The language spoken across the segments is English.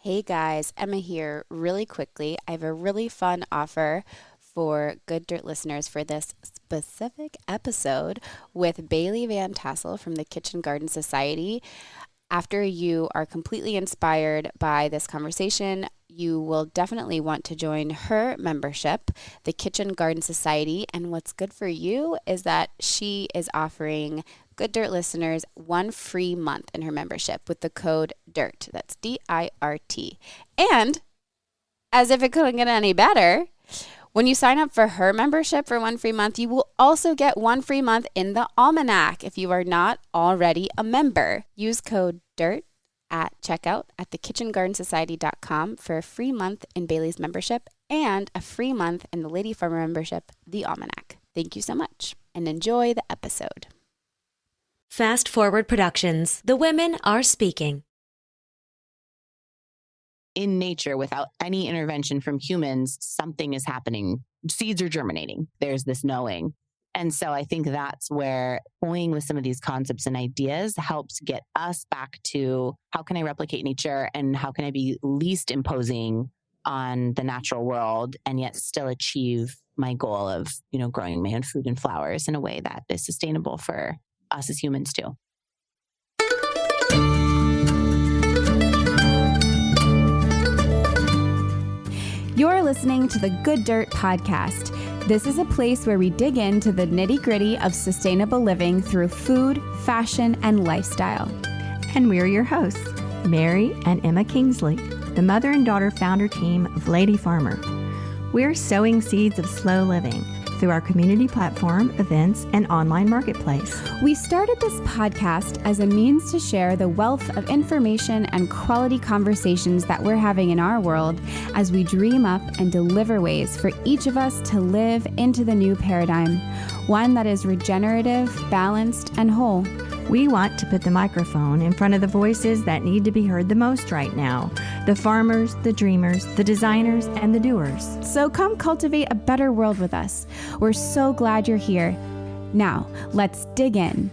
Hey guys, Emma here. Really quickly, I have a really fun offer for Good Dirt listeners for this specific episode with Bailey Van Tassel from the Kitchen Garden Society. After you are completely inspired by this conversation, you will definitely want to join her membership, the Kitchen Garden Society. And what's good for you is that she is offering Good Dirt listeners 1 free month in her membership with the code DIRT. That's DIRT. And as if it couldn't get any better, when you sign up for her membership for 1 free month, you will also get 1 free month in the Almanac if you are not already a member. Use code DIRT at checkout at thekitchengardensociety.com for a free month in Bailey's membership and a free month in the Lady Farmer membership, the Almanac. Thank you so much and enjoy the episode. Fast Forward Productions. The women are speaking. In nature, without any intervention from humans, something is happening. Seeds are germinating. There's this knowing. And so I think that's where toying with some of these concepts and ideas helps get us back to how can I replicate nature and how can I be least imposing on the natural world and yet still achieve my goal of, growing my own food and flowers in a way that is sustainable for us as humans too. You're listening to the Good Dirt Podcast. This is a place where we dig into the nitty-gritty of sustainable living through food, fashion, and lifestyle. And we're your hosts, Mary and Emma Kingsley, the mother and daughter founder team of Lady Farmer. We're sowing seeds of slow living through our community platform, events, and online marketplace. We started this podcast as a means to share the wealth of information and quality conversations that we're having in our world as we dream up and deliver ways for each of us to live into the new paradigm, one that is regenerative, balanced, and whole. We want to put the microphone in front of the voices that need to be heard the most right now. The farmers, the dreamers, the designers, and the doers. So come cultivate a better world with us. We're so glad you're here. Now, let's dig in.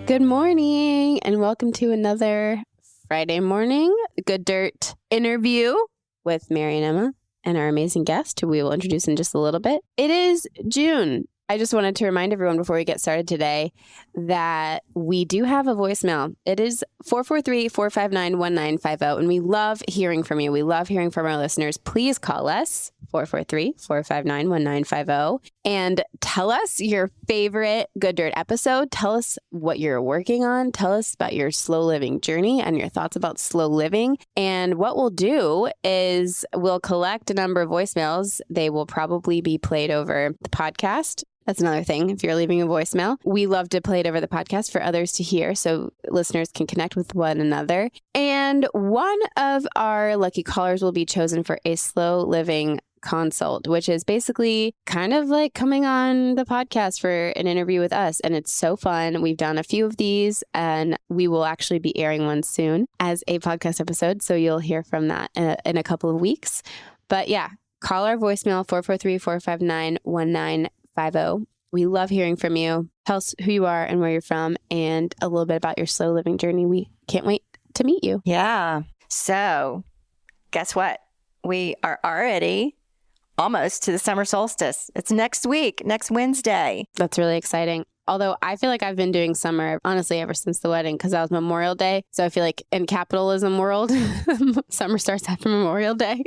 Good morning and welcome to another Friday morning Good Dirt interview with Mary and Emma and our amazing guest, who we will introduce in just a little bit. It is June. I just wanted to remind everyone before we get started today that we do have a voicemail. It is 443-459-1950, and we love hearing from you. We love hearing from our listeners. Please call us, 443-459-1950, and tell us your favorite Good Dirt episode. Tell us what you're working on. Tell us about your slow living journey and your thoughts about slow living. And what we'll do is we'll collect a number of voicemails. They will probably be played over the podcast. That's another thing. If you're leaving a voicemail, we love to play it over the podcast for others to hear so listeners can connect with one another. And one of our lucky callers will be chosen for a slow living consult, which is basically kind of like coming on the podcast for an interview with us. And it's so fun. We've done a few of these and we will actually be airing one soon as a podcast episode. So you'll hear from that in a couple of weeks. But yeah, call our voicemail 443-459-1950. We love hearing from you. Tell us who you are and where you're from and a little bit about your slow living journey. We can't wait to meet you. Yeah. So guess what? We are already almost to the summer solstice. It's next week, next Wednesday. That's really exciting. Although I feel like I've been doing summer, honestly, ever since the wedding, because that was Memorial Day. So I feel like in capitalism world, summer starts after Memorial Day.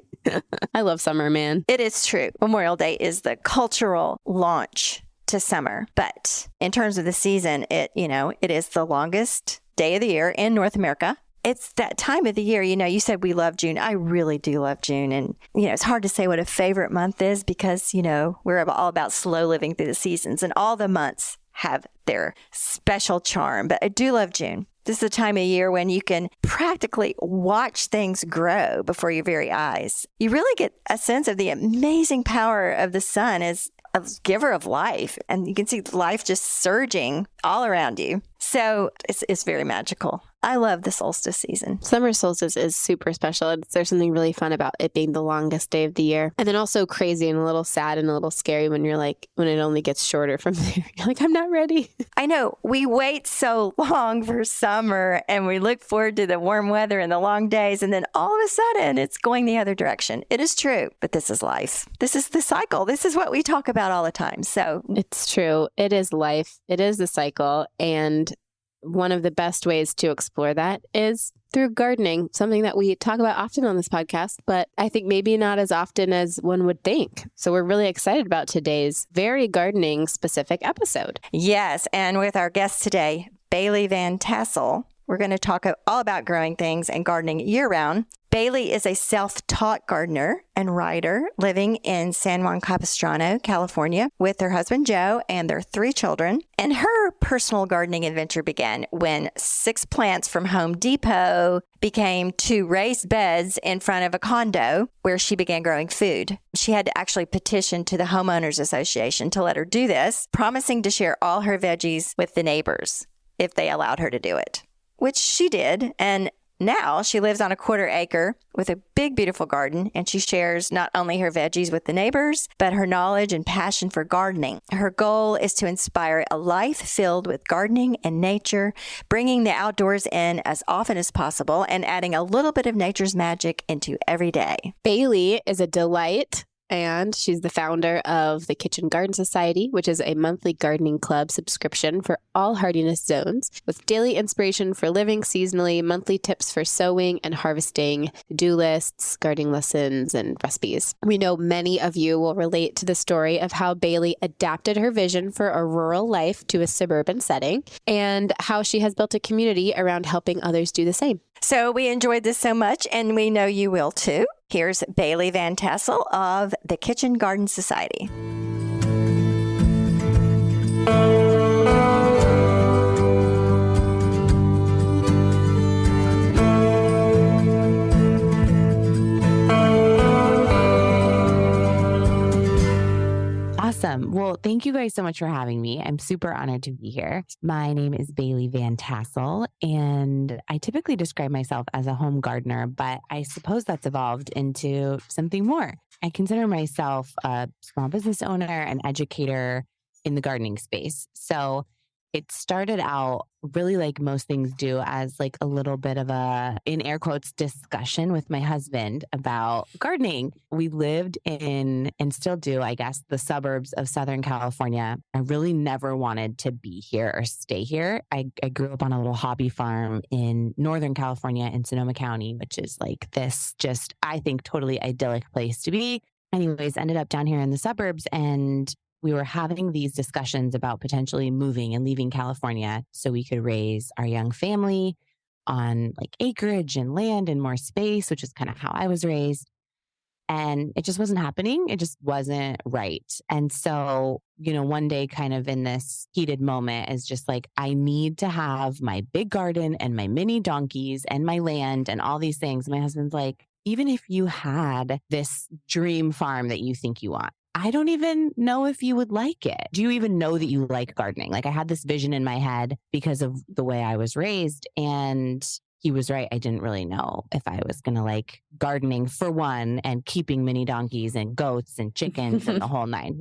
I love summer, man. It is true. Memorial Day is the cultural launch to summer. But in terms of the season, it is the longest day of the year in North America. It's that time of the year, you said we love June. I really do love June. And, it's hard to say what a favorite month is because, we're all about slow living through the seasons and all the months have their special charm. But I do love June. This is the time of year when you can practically watch things grow before your very eyes. You really get a sense of the amazing power of the sun as a giver of life. And you can see life just surging all around you. So it's very magical. I love the solstice season. Summer solstice is super special. There's something really fun about it being the longest day of the year. And then also crazy and a little sad and a little scary when when it only gets shorter from there. You're like, I'm not ready. I know. We wait so long for summer and we look forward to the warm weather and the long days. And then all of a sudden it's going the other direction. It is true. But this is life. This is the cycle. This is what we talk about all the time. So it's true. It is life. It is the cycle. And one of the best ways to explore that is through gardening, something that we talk about often on this podcast, but I think maybe not as often as one would think. So we're really excited about today's very gardening specific episode. Yes. And with our guest today, Bailey Van Tassel, we're going to talk all about growing things and gardening year round. Bailey is a self-taught gardener and writer living in San Juan Capistrano, California, with her husband, Joe, and their 3 children. And her personal gardening adventure began when 6 plants from Home Depot became 2 raised beds in front of a condo where she began growing food. She had to actually petition to the Homeowners Association to let her do this, promising to share all her veggies with the neighbors if they allowed her to do it, which she did. And now she lives on a 1/4 acre with a big, beautiful garden, and she shares not only her veggies with the neighbors, but her knowledge and passion for gardening. Her goal is to inspire a life filled with gardening and nature, bringing the outdoors in as often as possible and adding a little bit of nature's magic into every day. Bailey is a delight. And she's the founder of the Kitchen Garden Society, which is a monthly gardening club subscription for all hardiness zones, with daily inspiration for living seasonally, monthly tips for sowing and harvesting, to-do lists, gardening lessons, and recipes. We know many of you will relate to the story of how Bailey adapted her vision for a rural life to a suburban setting, and how she has built a community around helping others do the same. So we enjoyed this so much, and we know you will too. Here's Bailey Van Tassel of the Kitchen Garden Society. Awesome. Well, thank you guys so much for having me. I'm super honored to be here. My name is Bailey Van Tassel, and I typically describe myself as a home gardener, but I suppose that's evolved into something more. I consider myself a small business owner and educator in the gardening space. So it started out really like most things do as like a little bit of a, in air quotes, discussion with my husband about gardening. We lived in, and still do, I guess, the suburbs of Southern California. I really never wanted to be here or stay here. I grew up on a little hobby farm in Northern California in Sonoma County, which is like this just, I think, totally idyllic place to be. Anyways, ended up down here in the suburbs, and we were having these discussions about potentially moving and leaving California so we could raise our young family on like acreage and land and more space, which is kind of how I was raised. And it just wasn't happening. It just wasn't right. And so, one day kind of in this heated moment is just like, I need to have my big garden and my mini donkeys and my land and all these things. My husband's like, even if you had this dream farm that you think you want, I don't even know if you would like it. Do you even know that you like gardening? Like I had this vision in my head because of the way I was raised, and he was right. I didn't really know if I was going to like gardening for one and keeping mini donkeys and goats and chickens and the whole nine,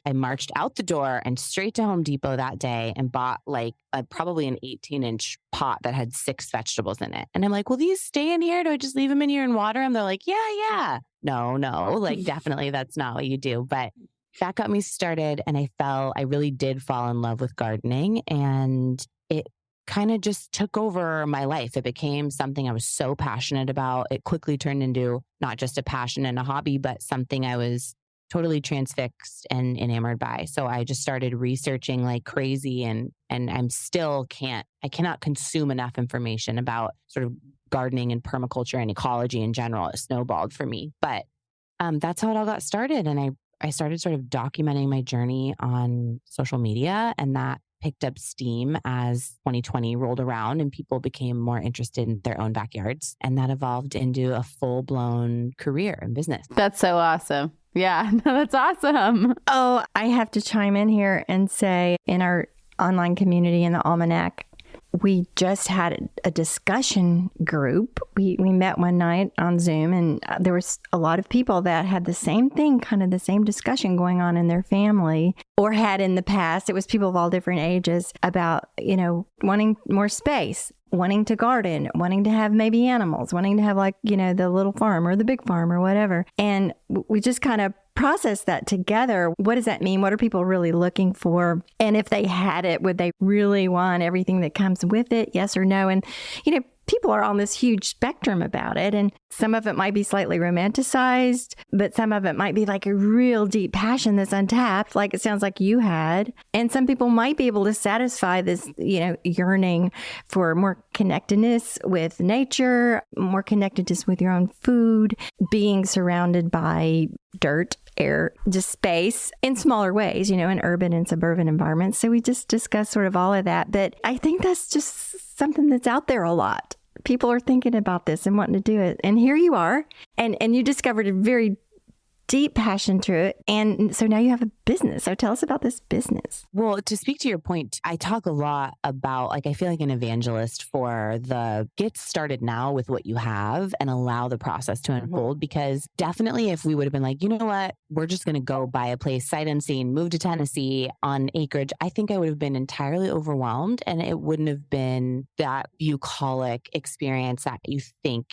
I marched out the door and straight to Home Depot that day and bought like probably an 18-inch pot that had 6 vegetables in it. And I'm like, will these stay in here? Do I just leave them in here and water them? They're like, yeah. No, like definitely that's not what you do. But that got me started, and I really did fall in love with gardening, and it kind of just took over my life. It became something I was so passionate about. It quickly turned into not just a passion and a hobby, but something I was totally transfixed and enamored by. So I just started researching like crazy, and I cannot consume enough information about sort of gardening and permaculture and ecology in general. It snowballed for me. But that's how it all got started. And I started sort of documenting my journey on social media, and that picked up steam as 2020 rolled around and people became more interested in their own backyards. And that evolved into a full-blown career in business. That's so awesome. Yeah, no, that's awesome. Oh, I have to chime in here and say in our online community in the Almanac, we just had a discussion group. We met one night on Zoom, and there was a lot of people that had the same thing, kind of the same discussion going on in their family or had in the past. It was people of all different ages about, wanting more space, wanting to garden, wanting to have maybe animals, wanting to have the little farm or the big farm or whatever. And we just kind of process that together. What does that mean? What are people really looking for? And if they had it, would they really want everything that comes with it? Yes or no? And, people are on this huge spectrum about it. And some of it might be slightly romanticized, but some of it might be like a real deep passion that's untapped, like it sounds like you had. And some people might be able to satisfy this, yearning for more connectedness with nature, more connectedness with your own food, being surrounded by dirt, air, just space in smaller ways, in urban and suburban environments. So we just discussed sort of all of that. But I think that's just something that's out there a lot. People are thinking about this and wanting to do it. And here you are. And you discovered a very deep passion to it. And so now you have a business. So tell us about this business. Well, to speak to your point, I talk a lot about, I feel like an evangelist for the get started now with what you have and allow the process to unfold. Because definitely if we would have been like, you know what, we're just going to go buy a place sight unseen, move to Tennessee on acreage, I think I would have been entirely overwhelmed and it wouldn't have been that bucolic experience that you think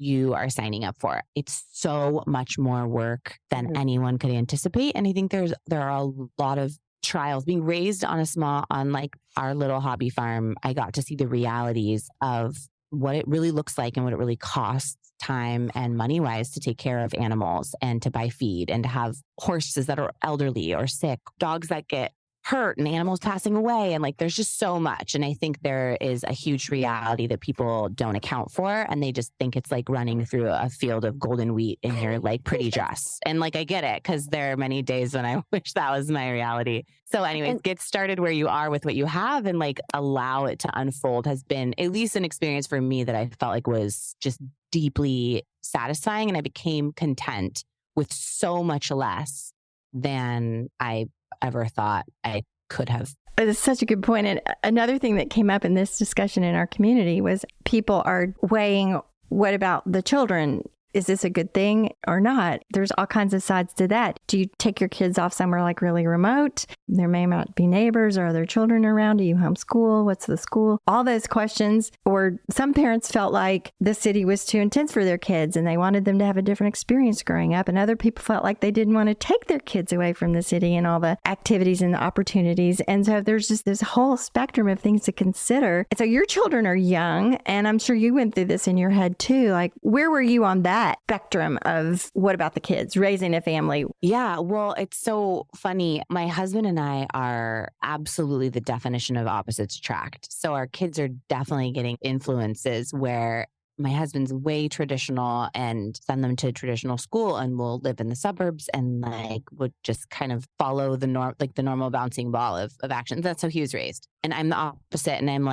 you are signing up for. It's so much more work than anyone could anticipate. And I think there are a lot of trials being raised on our little hobby farm. I got to see the realities of what it really looks like and what it really costs time and money wise to take care of animals and to buy feed and to have horses that are elderly or sick, dogs that get hurt and animals passing away. And there's just so much. And I think there is a huge reality that people don't account for. And they just think it's like running through a field of golden wheat in your pretty dress. And I get it, because there are many days when I wish that was my reality. So anyways, get started where you are with what you have and allow it to unfold has been at least an experience for me that I felt was just deeply satisfying. And I became content with so much less than I ever thought I could have. That's such a good point. And another thing that came up in this discussion in our community was people are weighing, what about the children? Is this a good thing or not? There's all kinds of sides to that. Do you take your kids off somewhere really remote? There may not be neighbors or other children around. Do you homeschool? What's the school? All those questions. Or some parents felt like the city was too intense for their kids and they wanted them to have a different experience growing up. And other people felt like they didn't want to take their kids away from the city and all the activities and the opportunities. And so there's just this whole spectrum of things to consider. And so your children are young, and I'm sure you went through this in your head too. Where were you on that spectrum of what about the kids, raising a family? Yeah, well, it's so funny. My husband and I are absolutely the definition of opposites attract. So our kids are definitely getting influences where my husband's way traditional and send them to traditional school and will live in the suburbs and would just kind of follow the normal bouncing ball of actions. That's how he was raised. And I'm the opposite. And I'm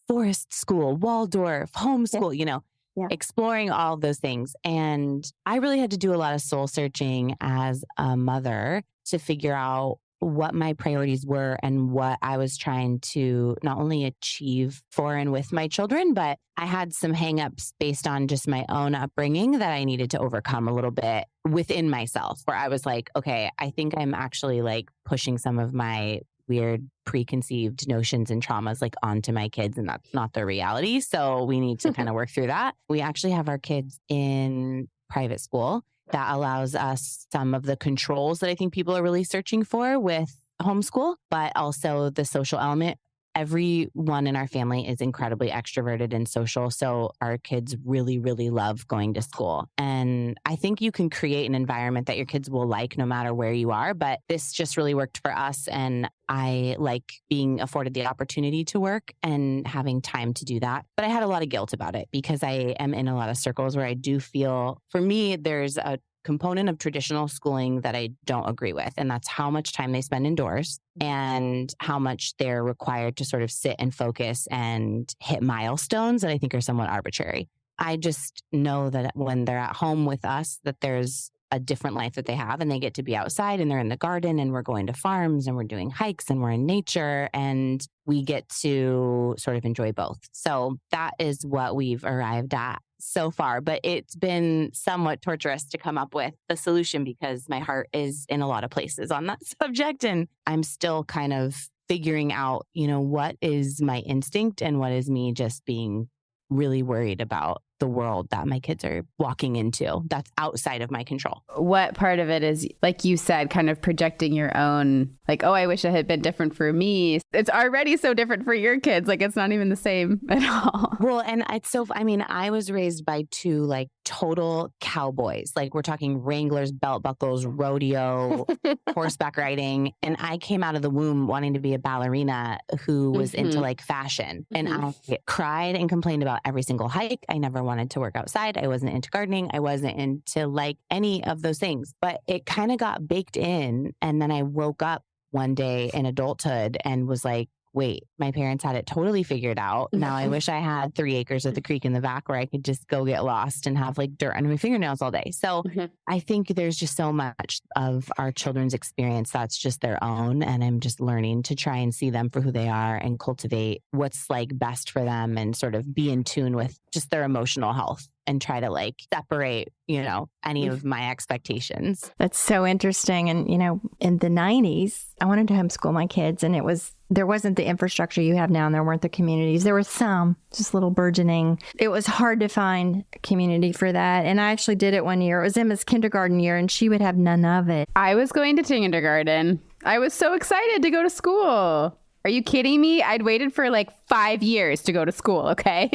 forest school, Waldorf, homeschool, Yeah. exploring all of those things. And I really had to do a lot of soul searching as a mother to figure out what my priorities were and what I was trying to not only achieve for and with my children, but I had some hangups based on just my own upbringing that I needed to overcome a little bit within myself, where I was okay, I think I'm actually pushing some of my weird preconceived notions and traumas onto my kids, and that's not their reality. So we need to kind of work through that. We actually have our kids in private school that allows us some of the controls that I think people are really searching for with homeschool, but also the social element. Everyone in our family is incredibly extroverted and social. So our kids really, really love going to school. And I think you can create an environment that your kids will like no matter where you are. But this just really worked for us. And I like being afforded the opportunity to work and having time to do that. But I had a lot of guilt about it because I am in a lot of circles where I do feel, for me, there's a component of traditional schooling that I don't agree with. And that's how much time they spend indoors and how much they're required to sort of sit and focus and hit milestones that I think are somewhat arbitrary. I just know that when they're at home with us, that there's a different life that they have, and they get to be outside and they're in the garden and we're going to farms and we're doing hikes and we're in nature and we get to sort of enjoy both. So that is what we've arrived at so far, but it's been somewhat torturous to come up with the solution because my heart is in a lot of places on that subject. And I'm still kind of figuring out, what is my instinct and what is me just being really worried about the world that my kids are walking into that's outside of my control. What part of it is, like you said, kind of projecting your own, like, oh, I wish it had been different for me. It's already so different for your kids. Like, it's not even the same at all. Well, and I was raised by two like total cowboys. Like we're talking Wranglers, belt buckles, rodeo, horseback riding. And I came out of the womb wanting to be a ballerina who was into like fashion. And I cried and complained about every single hike. I never wanted to work outside. I wasn't into gardening. I wasn't into like any of those things, but it kind of got baked in. And then I woke up one day in adulthood and was like, wait, my parents had it totally figured out. Now I wish I had 3 acres of the creek in the back where I could just go get lost and have like dirt under my fingernails all day. So I think there's just so much of our children's experience that's just their own. And I'm just learning to try and see them for who they are and cultivate what's like best for them and sort of be in tune with just their emotional health and try to like separate, any of my expectations. That's so interesting. And, in the 90s, I wanted to homeschool my kids and there wasn't the infrastructure you have now and there weren't the communities. There was some, just little burgeoning. It was hard to find a community for that. And I actually did it one year. It was Emma's kindergarten year and she would have none of it. I was going to kindergarten. I was so excited to go to school. Are you kidding me? I'd waited for like 5 years to go to school, okay?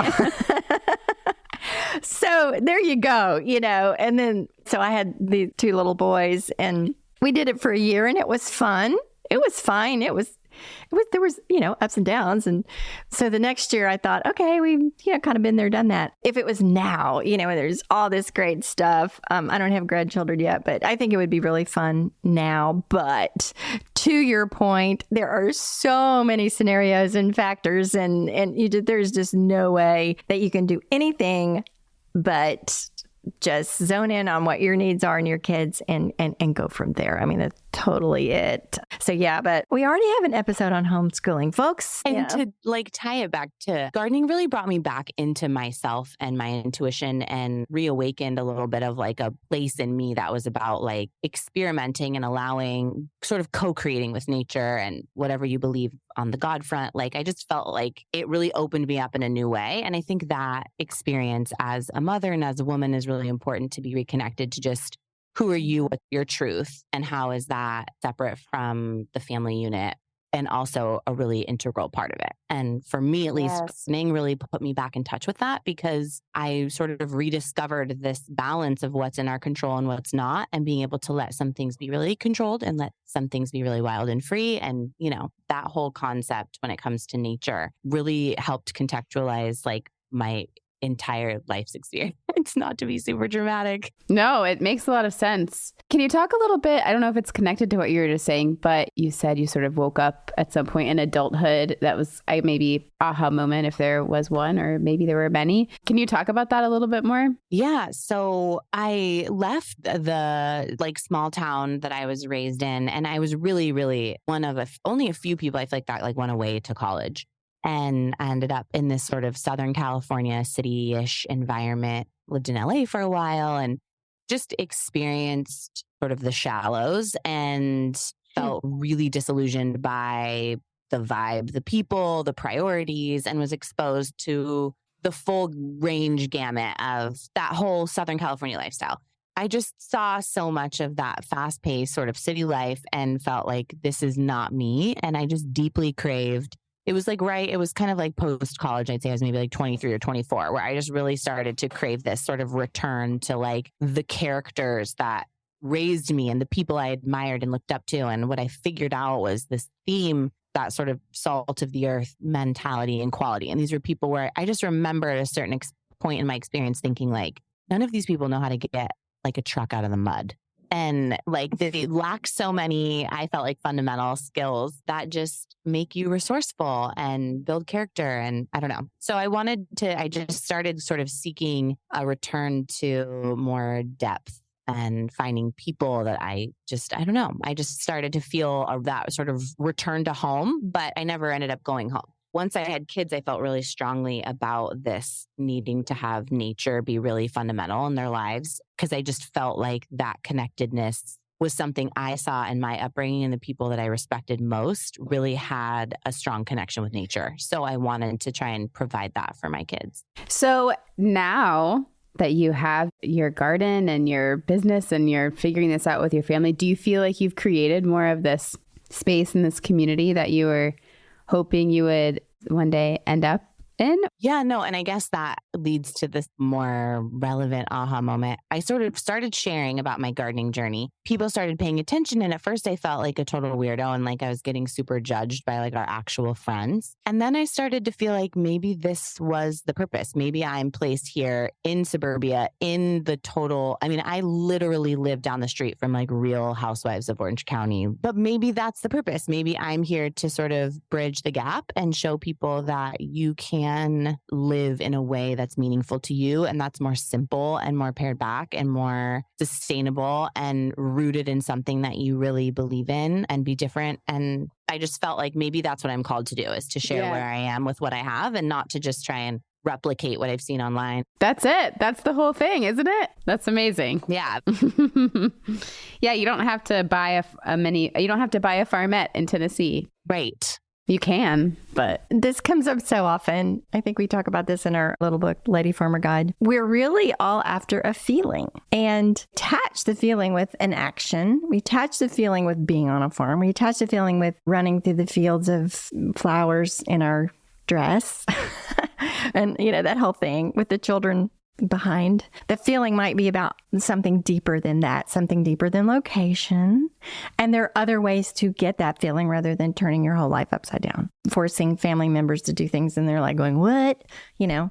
So there you go, and then, so I had the 2 little boys and we did it for a year and it was fun. It was fine. There was, ups and downs. And so the next year I thought, okay, we've, kind of been there, done that. If it was now, there's all this great stuff. I don't have grandchildren yet, but I think it would be really fun now. But to your point, there are so many scenarios and factors and there's just no way that you can do anything but just zone in on what your needs are and your kids and go from there. I mean, that's totally it. So yeah, but we already have an episode on homeschooling, folks. And to like tie it back to gardening really brought me back into myself and my intuition and reawakened a little bit of like a place in me that was about like experimenting and allowing sort of co-creating with nature and whatever you believe on the God front. Like I just felt like it really opened me up in a new way. And I think that experience as a mother and as a woman is really important to be reconnected to just who are you with your truth and how is that separate from the family unit and also a really integral part of it. And for me, at least, gardening really put me back in touch with that because I sort of rediscovered this balance of what's in our control and what's not, and being able to let some things be really controlled and let some things be really wild and free. And, that whole concept when it comes to nature really helped contextualize like my entire life's experience, not to be super dramatic. No, it makes a lot of sense. Can you talk a little bit? I don't know if it's connected to what you were just saying, but you said you sort of woke up at some point in adulthood. That was maybe aha moment if there was one, or maybe there were many. Can you talk about that a little bit more? Yeah. So I left the like small town that I was raised in, and I was really, really one of only a few people I feel like that like went away to college. And I ended up in this sort of Southern California city-ish environment, lived in LA for a while and just experienced sort of the shallows and felt really disillusioned by the vibe, the people, the priorities, and was exposed to the full range gamut of that whole Southern California lifestyle. I just saw so much of that fast-paced sort of city life and felt like this is not me. And I just deeply craved. It was like, it was kind of like post-college, I'd say I was maybe like 23 or 24, where I just really started to crave this sort of return to like the characters that raised me and the people I admired and looked up to. And what I figured out was this theme, that sort of salt of the earth mentality and quality. And these were people where I just remember at a certain point in my experience thinking like, none of these people know how to get like a truck out of the mud. And like they lack so many, I felt like fundamental skills that just make you resourceful and build character. And I don't know. So I just started sort of seeking a return to more depth and finding people that I don't know. I just started to feel that sort of return to home, but I never ended up going home. Once I had kids, I felt really strongly about this needing to have nature be really fundamental in their lives, because I just felt like that connectedness was something I saw in my upbringing, and the people that I respected most really had a strong connection with nature. So I wanted to try and provide that for my kids. So now that you have your garden and your business and you're figuring this out with your family, do you feel like you've created more of this space in this community that you were hoping you would one day end up in? Yeah, no. And I guess that leads to this more relevant aha moment. I sort of started sharing about my gardening journey. People started paying attention. And at first I felt like a total weirdo and like I was getting super judged by like our actual friends. And then I started to feel like maybe this was the purpose. Maybe I'm placed here in suburbia in the total. I mean, I literally live down the street from like Real Housewives of Orange County, but maybe that's the purpose. Maybe I'm here to sort of bridge the gap and show people that you can live in a way that's meaningful to you, and that's more simple and more pared back and more sustainable and rooted in something that you really believe in, and be different. And I just felt like maybe that's what I'm called to do, is to share where I am with what I have and not to just try and replicate what I've seen online. That's it. That's the whole thing, isn't it? That's amazing. Yeah. Yeah, you don't have to buy you don't have to buy a farmette in Tennessee. Right. You can, but this comes up so often. I think we talk about this in our little book, Lady Farmer Guide. We're really all after a feeling, and attach the feeling with an action. We attach the feeling with being on a farm. We attach the feeling with running through the fields of flowers in our dress. And, you know, that whole thing with the children behind. The feeling might be about something deeper than that, something deeper than location. And there are other ways to get that feeling rather than turning your whole life upside down, forcing family members to do things. And they're like going, what? You know,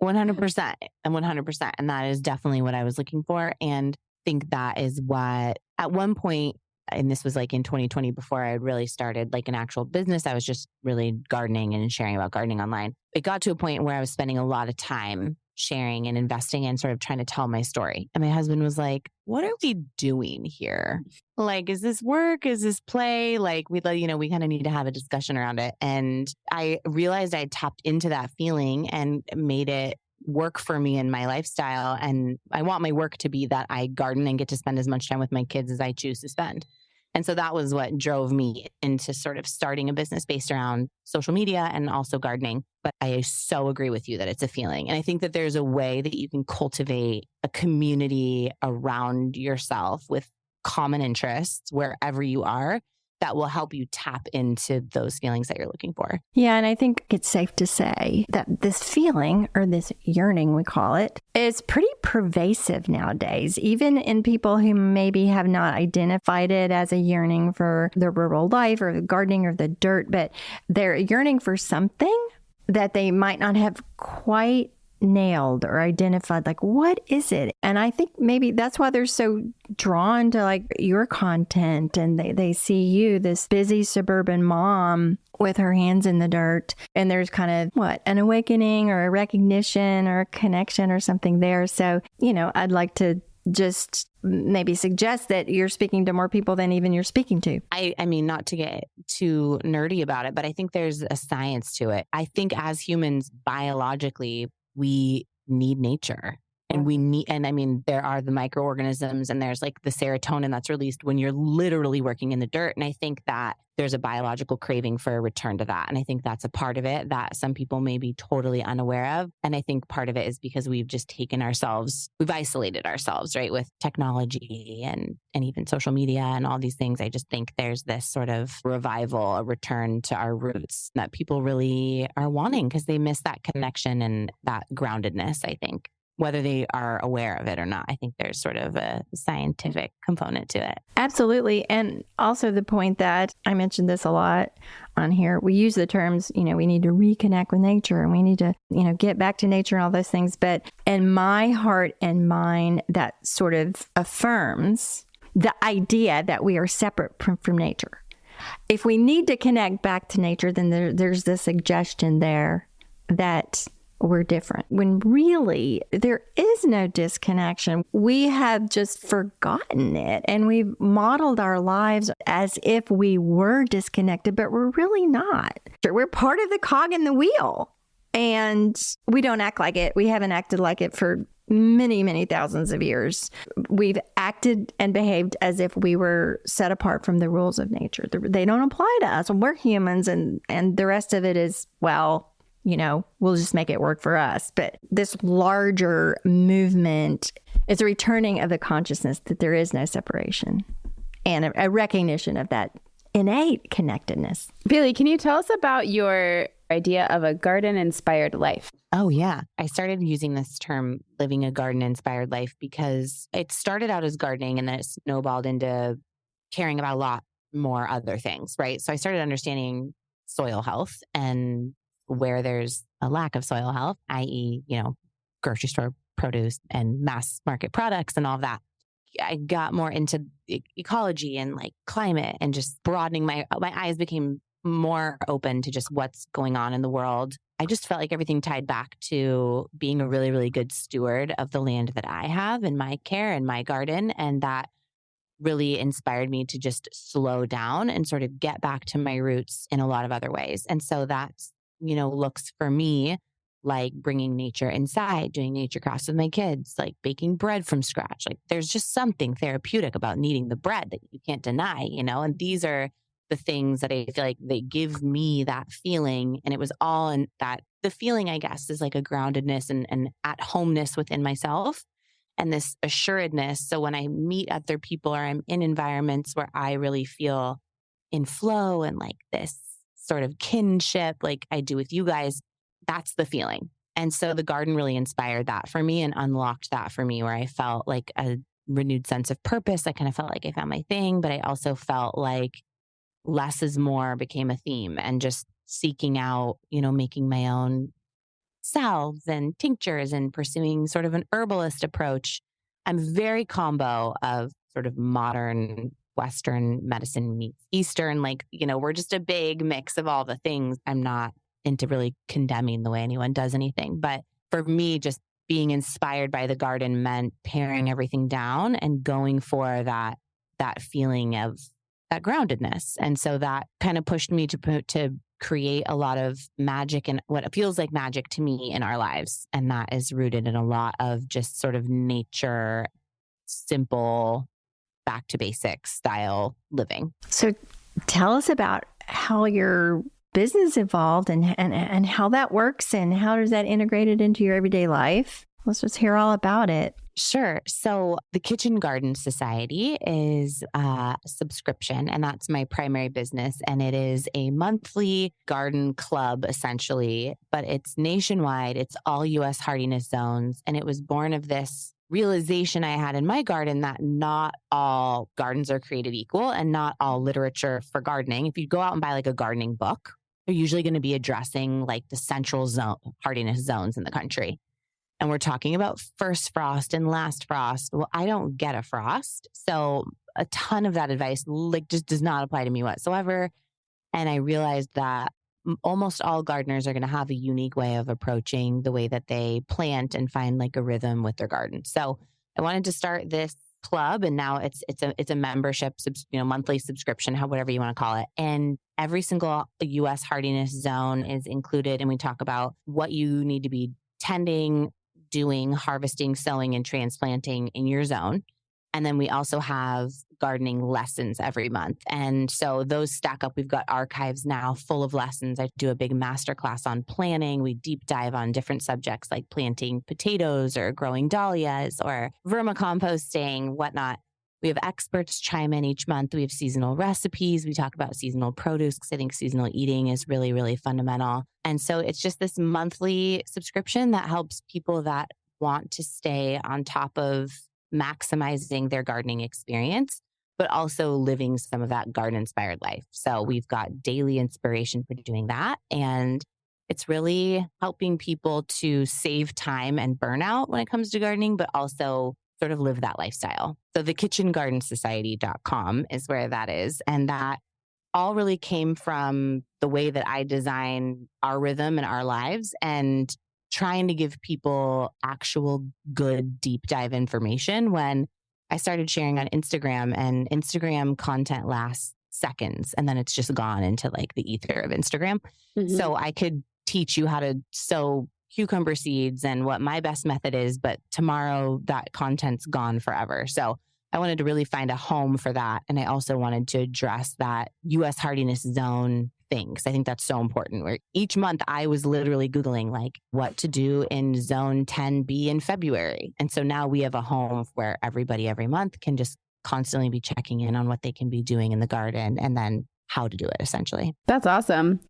100% and 100%. And that is definitely what I was looking for. And I think that is what at one point, and this was like in 2020, before I had really started like an actual business, I was just really gardening and sharing about gardening online. It got to a point where I was spending a lot of time sharing and investing and sort of trying to tell my story. And my husband was like, what are we doing here? Like, is this work? Is this play? Like, we kind of need to have a discussion around it. And I realized I tapped into that feeling and made it work for me in my lifestyle. And I want my work to be that I garden and get to spend as much time with my kids as I choose to spend. And so that was what drove me into sort of starting a business based around social media and also gardening. But I so agree with you that it's a feeling. And I think that there's a way that you can cultivate a community around yourself with common interests wherever you are that will help you tap into those feelings that you're looking for. Yeah, and I think it's safe to say that this feeling, or this yearning, we call it, is pretty pervasive nowadays, even in people who maybe have not identified it as a yearning for the rural life or the gardening or the dirt, but they're yearning for something that they might not have quite nailed or identified, like, what is it? And I think maybe that's why they're so drawn to like your content, and they see you, this busy suburban mom with her hands in the dirt, and there's kind of an awakening or a recognition or a connection or something there. So, I'd like to just maybe suggest that you're speaking to more people than even you're speaking to. I mean, not to get too nerdy about it, but I think there's a science to it. I think as humans, biologically, we need nature, and there are the microorganisms, and there's like the serotonin that's released when you're literally working in the dirt. And I think that there's a biological craving for a return to that. And I think that's a part of it that some people may be totally unaware of. And I think part of it is because we've just we've isolated ourselves, right, with technology and even social media and all these things. I just think there's this sort of revival, a return to our roots that people really are wanting because they miss that connection and that groundedness, I think. Whether they are aware of it or not, I think there's sort of a scientific component to it. Absolutely. And also the point that I mentioned this a lot on here, we use the terms, we need to reconnect with nature, and we need to, get back to nature and all those things. But in my heart and mind, that sort of affirms the idea that we are separate from nature. If we need to connect back to nature, then there's the suggestion there that we're different, when really there is no disconnection. We have just forgotten it, and we've modeled our lives as if we were disconnected, but we're really not. We're part of the cog in the wheel, and we don't act like it. We haven't acted like it for many, many thousands of years. We've acted and behaved as if we were set apart from the rules of nature. They don't apply to us. We're humans, and the rest of it is, well, we'll just make it work for us. But this larger movement is a returning of the consciousness that there is no separation, and a recognition of that innate connectedness. Bailey, can you tell us about your idea of a garden-inspired life? Oh, yeah. I started using this term, living a garden-inspired life, because it started out as gardening and then it snowballed into caring about a lot more other things, right? So I started understanding soil health, and where there's a lack of soil health, i.e., grocery store produce and mass market products and all of that. I got more into ecology and like climate, and just broadening my eyes became more open to just what's going on in the world. I just felt like everything tied back to being a really, really good steward of the land that I have in my care and my garden. And that really inspired me to just slow down and sort of get back to my roots in a lot of other ways. And so that's, looks for me like bringing nature inside, doing nature crafts with my kids, like baking bread from scratch. Like there's just something therapeutic about kneading the bread that you can't deny, and these are the things that I feel like they give me that feeling. And it was all in that, the feeling, I guess, is like a groundedness and at homeness within myself, and this assuredness. So when I meet other people or I'm in environments where I really feel in flow and like this sort of kinship, like I do with you guys, that's the feeling. And so the garden really inspired that for me and unlocked that for me, where I felt like a renewed sense of purpose. I kind of felt like I found my thing, but I also felt like less is more became a theme, and just seeking out, making my own salves and tinctures and pursuing sort of an herbalist approach. I'm very combo of sort of modern Western medicine meets Eastern, we're just a big mix of all the things. I'm not into really condemning the way anyone does anything. But for me, just being inspired by the garden meant paring everything down and going for that feeling of that groundedness. And so that kind of pushed me to create a lot of magic and what feels like magic to me in our lives. And that is rooted in a lot of just sort of nature, simple, back to basics style living. So tell us about how your business evolved and how that works, and how does that integrated into your everyday life? Let's just hear all about it. Sure. So the Kitchen Garden Society is a subscription, and that's my primary business. And it is a monthly garden club, essentially, but it's nationwide. It's all U.S. hardiness zones. And it was born of this realization I had in my garden that not all gardens are created equal, and not all literature for gardening. If you go out and buy like a gardening book, they're usually going to be addressing like the central zone hardiness zones in the country. And we're talking about first frost and last frost. Well, I don't get a frost. So a ton of that advice just does not apply to me whatsoever. And I realized that almost all gardeners are going to have a unique way of approaching the way that they plant and find like a rhythm with their garden. So I wanted to start this club, and now it's a membership, monthly subscription, whatever you want to call it. And every single U.S. hardiness zone is included. And we talk about what you need to be tending, doing, harvesting, sowing, and transplanting in your zone. And then we also have gardening lessons every month. And so those stack up. We've got archives now full of lessons. I do a big masterclass on planning. We deep dive on different subjects like planting potatoes or growing dahlias or vermicomposting, whatnot. We have experts chime in each month. We have seasonal recipes. We talk about seasonal produce because I think seasonal eating is really, really fundamental. And so it's just this monthly subscription that helps people that want to stay on top of maximizing their gardening experience, but also living some of that garden-inspired life. So we've got daily inspiration for doing that. And it's really helping people to save time and burnout when it comes to gardening, but also sort of live that lifestyle. So the kitchengardensociety.com is where that is. And that all really came from the way that I design our rhythm and our lives. And trying to give people actual good deep dive information when I started sharing on Instagram, and Instagram content lasts seconds and then it's just gone into like the ether of Instagram. So I could teach you how to sow cucumber seeds and what my best method is, but tomorrow that content's gone forever. So I wanted to really find a home for that. And I also wanted to address that US hardiness zone thing, because I think that's so important. Where each month I was literally Googling like what to do in zone 10B in February. And so now we have a home where everybody every month can just constantly be checking in on what they can be doing in the garden and then how to do it essentially. That's awesome.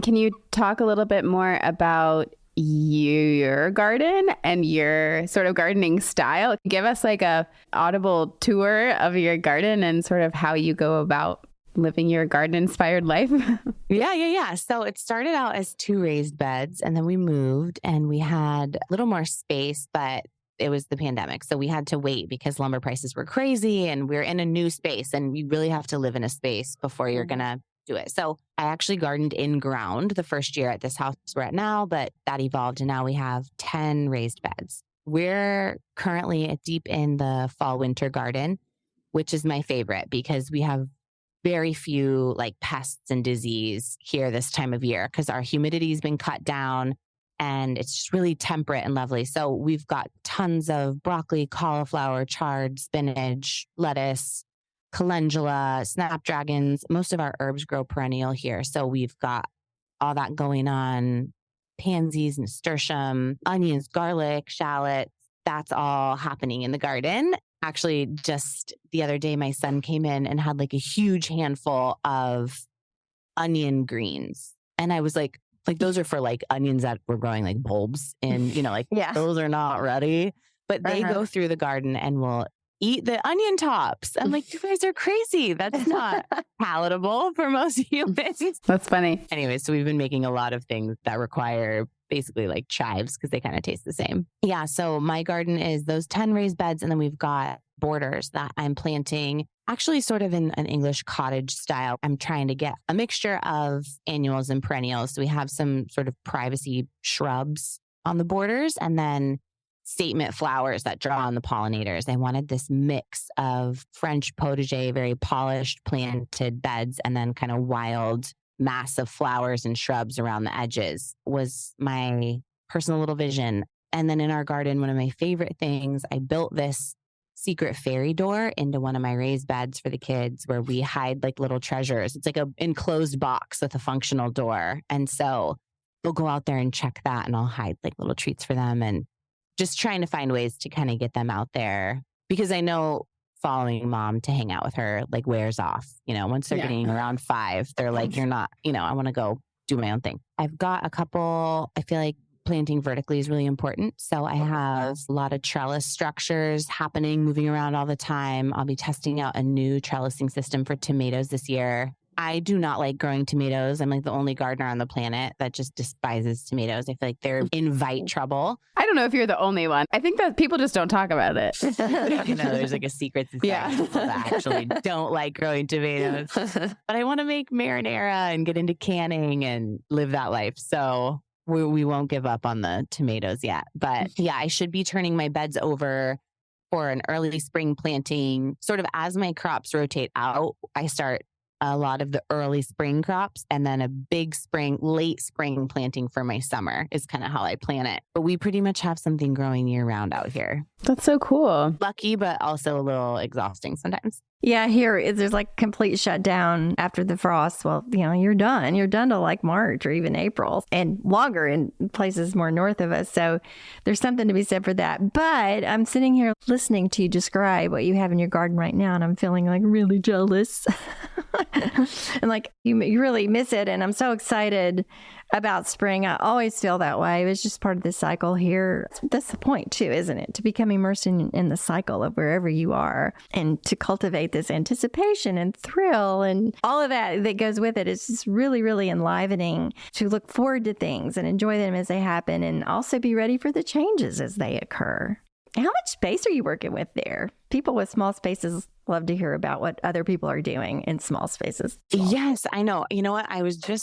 Can you talk a little bit more about your garden and your sort of gardening style? Give us like a audible tour of your garden and sort of how you go about living your garden inspired life. Yeah. So it started out as 2 raised beds and then we moved and we had a little more space, but it was the pandemic. So we had to wait because lumber prices were crazy and we're in a new space and you really have to live in a space before you're going to do it. So I actually gardened in ground the first year at this house we're at now, but that evolved and now we have 10 raised beds. We're currently deep in the fall winter garden, which is my favorite because we have very few like pests and disease here this time of year because our humidity has been cut down and it's just really temperate and lovely. So we've got tons of broccoli, cauliflower, chard, spinach, lettuce, calendula, snapdragons. Most of our herbs grow perennial here. So we've got all that going on, pansies, nasturtium, onions, garlic, shallots. That's all happening in the garden. Actually, just the other day, my son came in and had like a huge handful of onion greens. And I was like those are for like onions that were growing like bulbs and, those are not ready. But they go through the garden and will eat the onion tops. I'm like, you guys are crazy. That's not palatable for most humans. That's funny. Anyway, so we've been making a lot of things that require basically like chives because they kind of taste the same. Yeah. So my garden is those 10 raised beds. And then we've got borders that I'm planting actually sort of in an English cottage style. I'm trying to get a mixture of annuals and perennials. So we have some sort of privacy shrubs on the borders and then statement flowers that draw on the pollinators. I wanted this mix of French potager, very polished planted beds, and then kind of wild mass of flowers and shrubs around the edges was my personal little vision. And then in our garden, one of my favorite things, I built this secret fairy door into one of my raised beds for the kids where we hide like little treasures. It's like an enclosed box with a functional door. And so they'll go out there and check that and I'll hide like little treats for them and just trying to find ways to kind of get them out there because I know following mom to hang out with her like wears off. Once they're getting around 5, they're like, you're not, I want to go do my own thing. I've got a couple, I feel like planting vertically is really important. So I have a lot of trellis structures happening, moving around all the time. I'll be testing out a new trellising system for tomatoes this year. I do not like growing tomatoes. I'm like the only gardener on the planet that just despises tomatoes. I feel like they're invite trouble. I don't know if you're the only one. I think that people just don't talk about it. There's like a secret society of people that actually don't like growing tomatoes. But I want to make marinara and get into canning and live that life. So we won't give up on the tomatoes yet. But yeah, I should be turning my beds over for an early spring planting. Sort of as my crops rotate out, I start a lot of the early spring crops and then a big late spring planting for my summer is kind of how I plan it. But we pretty much have something growing year round out here. That's so cool. Lucky, but also a little exhausting sometimes. Yeah, here there's like complete shutdown after the frost. Well, you're done. You're done to like March or even April and longer in places more north of us. So there's something to be said for that. But I'm sitting here listening to you describe what you have in your garden right now, and I'm feeling like really jealous. And like you really miss it. And I'm so excited about spring. I always feel that way. It was just part of the cycle here. That's the point too, isn't it? To become immersed in the cycle of wherever you are and to cultivate this anticipation and thrill and all of that goes with it. It's just really, really enlivening to look forward to things and enjoy them as they happen and also be ready for the changes as they occur. How much space are you working with there? People with small spaces love to hear about what other people are doing in small spaces. Yes, I know. You know what?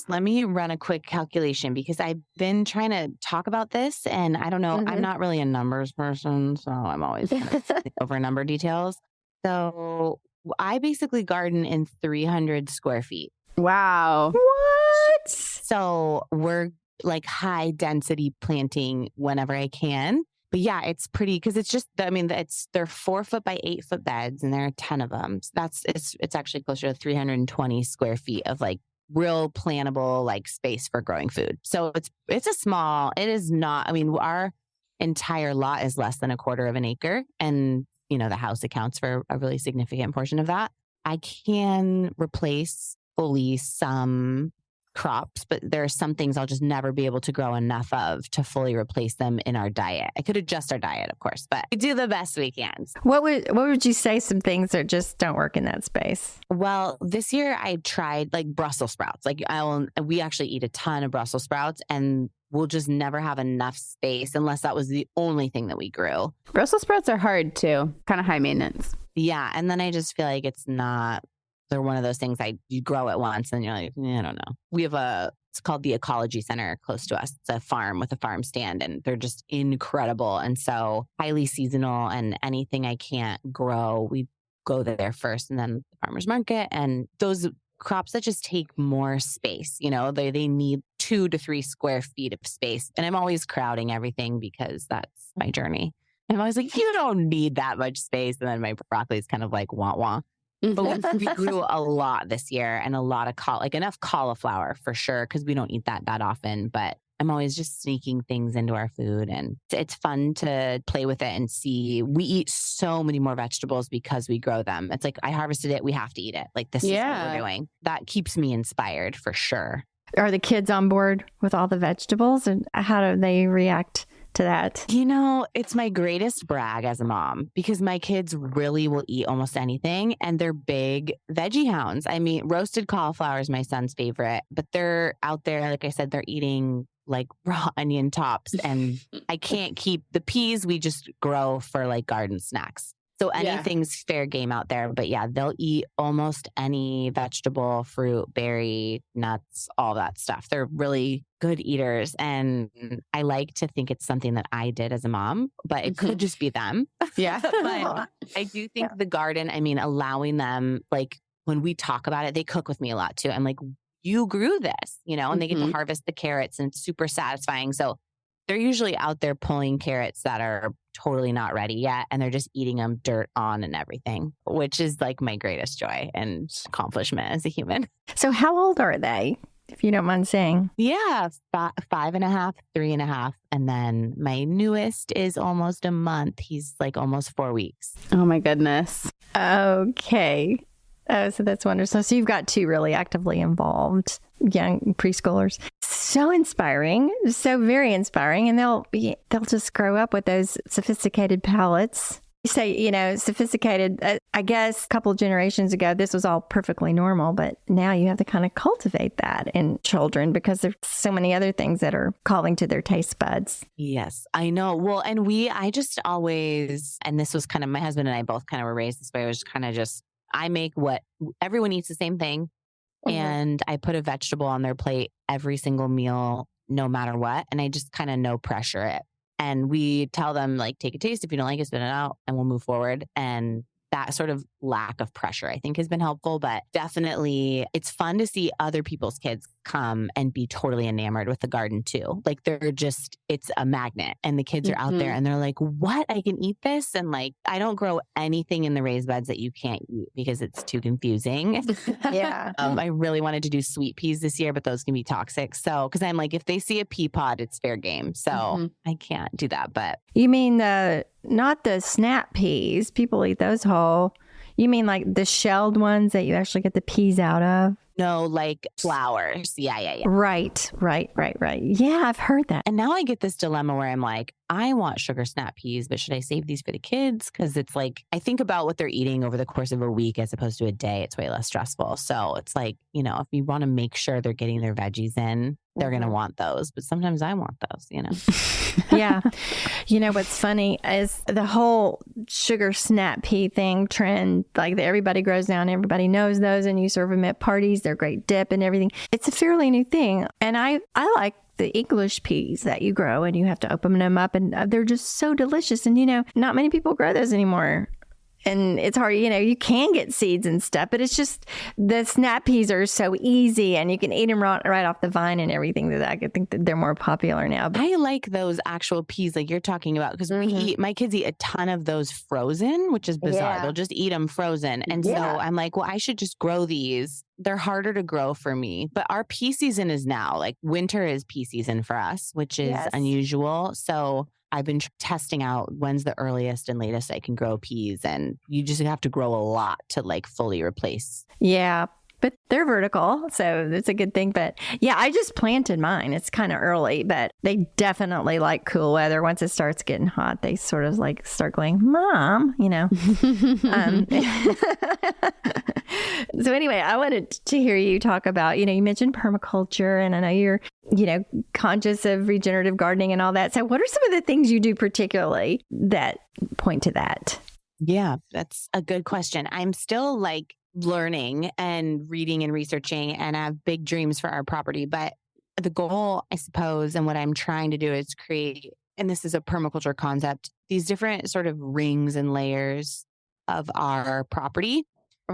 Let me run a quick calculation because I've been trying to talk about this and I don't know, I'm not really a numbers person. So I'm always kind of over number details. So I basically garden in 300 square feet. Wow. What? So we're like high density planting whenever I can. But yeah, it's pretty because it's just, they're 4 foot by 8 foot beds and there are 10 of them. So it's actually closer to 320 square feet of like real plantable like space for growing food. So it is not, our entire lot is less than a quarter of an acre. And, the house accounts for a really significant portion of that. I can replace fully some crops, but there are some things I'll just never be able to grow enough of to fully replace them in our diet. I could adjust our diet, of course, but we do the best we can. What would you say some things that just don't work in that space? Well, this year I tried like Brussels sprouts. We actually eat a ton of Brussels sprouts and we'll just never have enough space unless that was the only thing that we grew. Brussels sprouts are hard too, kind of high maintenance. Yeah. And then I just feel like they're one of those things you grow it once and you're like, I don't know. We have it's called the Ecology Center close to us. It's a farm with a farm stand and they're just incredible. And so highly seasonal and anything I can't grow, we go there first and then the farmer's market. And those crops that just take more space, they need 2 to 3 square feet of space. And I'm always crowding everything because that's my journey. And I'm always like, you don't need that much space. And then my broccoli is kind of like wah-wah. But we grew a lot this year and a lot of enough cauliflower for sure because we don't eat that often. But I'm always just sneaking things into our food and it's fun to play with it and see. We eat so many more vegetables because we grow them. It's like I harvested it, we have to eat it. Like this is what we're doing. That keeps me inspired for sure. Are the kids on board with all the vegetables and how do they react to that? It's my greatest brag as a mom because my kids really will eat almost anything and they're big veggie hounds. Roasted cauliflower is my son's favorite, but they're out there, like I said, they're eating like raw onion tops and I can't keep the peas. We just grow for like garden snacks. So anything's fair game out there. But yeah, they'll eat almost any vegetable, fruit, berry, nuts, all that stuff. They're really good eaters. And I like to think it's something that I did as a mom, but it could just be them. Yeah. But I do think the garden, allowing them, like when we talk about it, they cook with me a lot too. I'm like, you grew this, and they get to harvest the carrots and it's super satisfying. So they're usually out there pulling carrots that are totally not ready yet. And they're just eating them dirt on and everything, which is like my greatest joy and accomplishment as a human. So how old are they, if you don't mind saying? Yeah, 5.5, 3.5. And then my newest is almost a month. He's like almost 4 weeks. Oh my goodness. Okay. Oh, so that's wonderful. So you've got 2 really actively involved young preschoolers. So inspiring, so very inspiring. And they'll just grow up with those sophisticated palates. You say, sophisticated, I guess a couple of generations ago, this was all perfectly normal, but now you have to kind of cultivate that in children because there's so many other things that are calling to their taste buds. Yes, I know. Well, and I just always, and this was kind of, my husband and I both kind of were raised this way. I was kind of just, I make what everyone eats the same thing. And I put a vegetable on their plate every single meal, no matter what. And I just kind of no pressure it. And we tell them like, take a taste. If you don't like it, spit it out and we'll move forward. And that sort of lack of pressure, I think has been helpful, but definitely it's fun to see other people's kids come and be totally enamored with the garden too. Like it's a magnet and the kids are out there and they're like, what? I can eat this? And like, I don't grow anything in the raised beds that you can't eat because it's too confusing. Yeah. I really wanted to do sweet peas this year, but those can be toxic. So, cause I'm like, if they see a pea pod, it's fair game. So I can't do that, but. You mean not the snap peas? People eat those whole. You mean like the shelled ones that you actually get the peas out of? No, like flowers. Yeah. Right. Yeah, I've heard that. And now I get this dilemma where I'm like, I want sugar snap peas, but should I save these for the kids? Because it's like, I think about what they're eating over the course of a week as opposed to a day. It's way less stressful. So it's like, if you want to make sure they're getting their veggies in, they're going to want those, but sometimes I want those, Yeah. What's funny is the whole sugar snap pea thing trend, like everybody grows down, everybody knows those, and you serve them at parties. They're great dip and everything. It's a fairly new thing. And I like the English peas that you grow, and you have to open them up, and they're just so delicious. And, not many people grow those anymore. And it's hard, you can get seeds and stuff, but it's just the snap peas are so easy, and you can eat them right off the vine and everything. That I think that they're more popular now. But I like those actual peas like you're talking about, because my kids eat a ton of those frozen, which is bizarre. They'll just eat them frozen. And so I'm like, well, I should just grow these. They're harder to grow for me, but our pea season is now. Like winter is pea season for us, which is unusual. So I've been testing out when's the earliest and latest I can grow peas, and you just have to grow a lot to like fully replace. Yeah, but they're vertical, so it's a good thing. But yeah, I just planted mine. It's kind of early, but they definitely like cool weather. Once it starts getting hot, they sort of like start going, Mom, So anyway, I wanted to hear you talk about, you mentioned permaculture, and I know you're, conscious of regenerative gardening and all that. So what are some of the things you do particularly that point to that? Yeah, that's a good question. I'm still like learning and reading and researching, and I have big dreams for our property. But the goal, I suppose, and what I'm trying to do is create, and this is a permaculture concept, these different sort of rings and layers of our property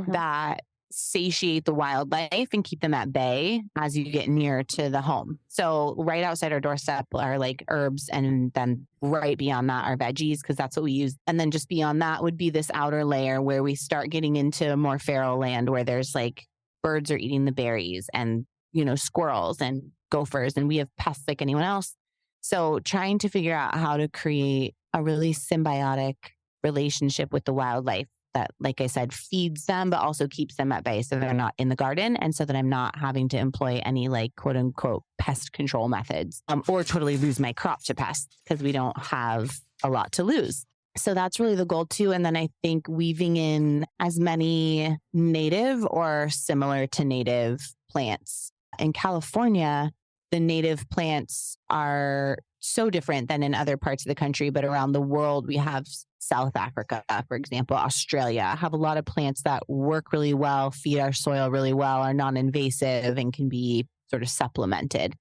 that satiate the wildlife and keep them at bay as you get near to the home. So right outside our doorstep are like herbs, and then right beyond that are veggies, because that's what we use. And then just beyond that would be this outer layer where we start getting into more feral land, where there's like birds are eating the berries, and squirrels and gophers, and we have pests like anyone else. So trying to figure out how to create a really symbiotic relationship with the wildlife that, like I said, feeds them, but also keeps them at bay so they're not in the garden, and so that I'm not having to employ any like quote unquote pest control methods or totally lose my crop to pests, because we don't have a lot to lose. So that's really the goal too. And then I think weaving in as many native or similar to native plants. In California, the native plants are so different than in other parts of the country, but around the world, we have South Africa, for example, Australia, have a lot of plants that work really well, feed our soil really well, are non-invasive, and can be sort of supplemented.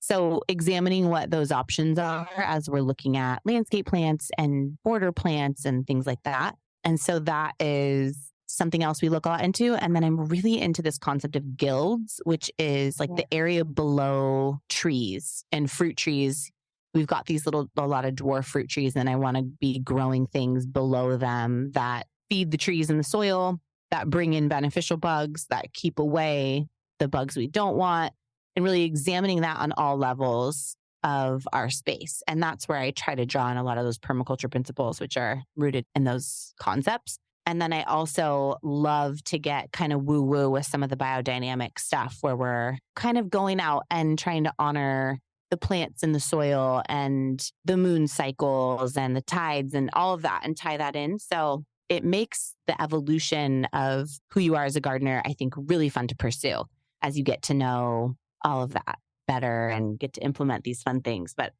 So examining what those options are as we're looking at landscape plants and border plants and things like that. And so that is something else we look a lot into. And then I'm really into this concept of guilds, which is like the area below trees and fruit trees. We've got a lot of dwarf fruit trees, and I want to be growing things below them that feed the trees in the soil, that bring in beneficial bugs, that keep away the bugs we don't want, and really examining that on all levels of our space. And that's where I try to draw on a lot of those permaculture principles, which are rooted in those concepts. And then I also love to get kind of woo-woo with some of the biodynamic stuff, where we're kind of going out and trying to honor the plants in the soil and the moon cycles and the tides and all of that, and tie that in. So it makes the evolution of who you are as a gardener, I think, really fun to pursue as you get to know all of that better and get to implement these fun things. But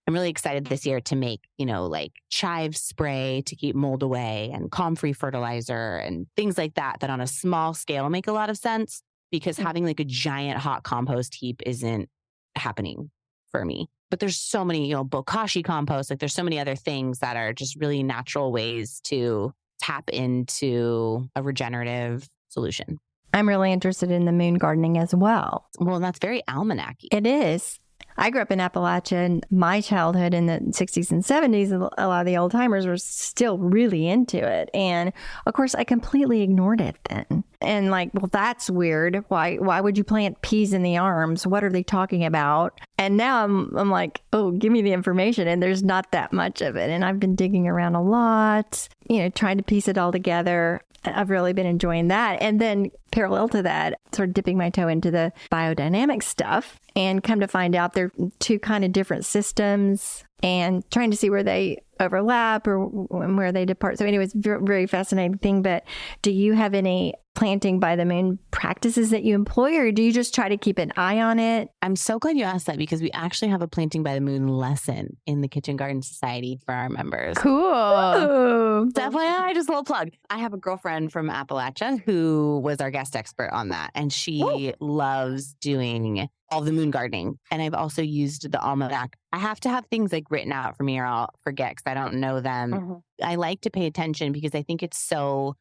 I'm really excited this year to make, like chive spray to keep mold away, and comb-free fertilizer and things like that, that on a small scale make a lot of sense, because having like a giant hot compost heap isn't happening for me. But there's so many, bokashi compost, like there's so many other things that are just really natural ways to tap into a regenerative solution. I'm really interested in the moon gardening as well. Well, that's very almanac-y. It is. I grew up in Appalachia, and my childhood in the 60s and 70s, a lot of the old timers were still really into it. And of course, I completely ignored it then. And like, well, that's weird. Why would you plant peas in the arms? What are they talking about? And now I'm like, oh, give me the information. And there's not that much of it. And I've been digging around a lot, trying to piece it all together. I've really been enjoying that. And then parallel to that, sort of dipping my toe into the biodynamic stuff, and come to find out they're two kind of different systems, and trying to see where they overlap or where they depart. So anyway, it's a very fascinating thing. But do you have any planting by the moon practices that you employ, or do you just try to keep an eye on it? I'm so glad you asked that because we actually have a planting by the moon lesson in the Kitchen Garden Society for our members. Cool. Definitely, just a little plug. I have a girlfriend from Appalachia who was our guest expert on that, and she loves doing all the moon gardening. And I've also used the almanac. I have to have things like written out for me or I'll forget because I don't know them. Mm-hmm. I like to pay attention because I think it's so